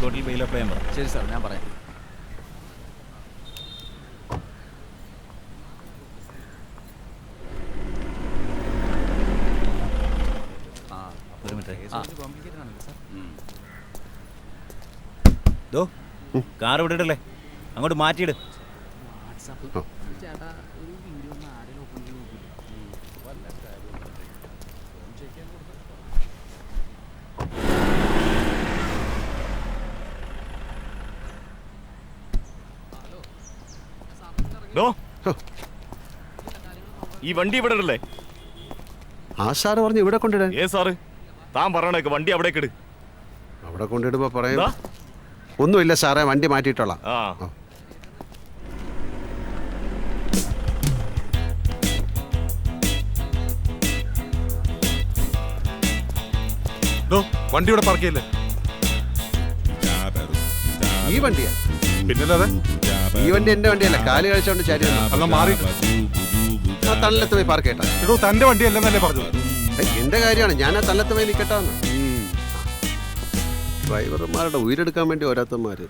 ഹൈക്കോടതിയിൽ bail apply ചെയ്യാൻ പറ. ശരി സാർ, ഞാൻ പറയാം. ഒരു മിനിറ്റ്. കാർ ഇവിടെ ഇടല്ലേ, അങ്ങോട്ട് മാറ്റിയിട്. ഈ വണ്ടി ഇവിടെ ഇടല്ലേ? ആ സാറ് പറഞ്ഞു ഇവിടെ കൊണ്ടിടാൻ. സാറ് താൻ പറയണേക്ക് വണ്ടി അവിടേക്ക് ഇട്. അവിടെ കൊണ്ടിടുമ്പോ പറയാം ഒന്നുമില്ല സാറേ, വണ്ടി മാറ്റിയിട്ടോളാം. വണ്ടി ഇവിടെ പാർക്ക് ചെയ്യല്ലേ? ഈ വണ്ടിയാ? പിന്നല്ലാതെ. ഈ വണ്ടി എന്റെ വണ്ടിയല്ല, കാല് കഴിച്ചോണ്ട് ചാരി മാറി തള്ളത്ത് പോയി പാർക്ക് ചെയ്യട്ടെ. എടോ തന്റെ വണ്ടിയല്ലെന്നല്ലേ പറഞ്ഞത്? എന്റെ കാര്യമാണ്, ഞാൻ ആ തള്ളത്ത് പോയി നിൽക്കട്ടാന്ന്. ഡ്രൈവർമാരുടെ ഉയരെടുക്കാൻ വേണ്ടി ഓരോരുത്തന്മാര്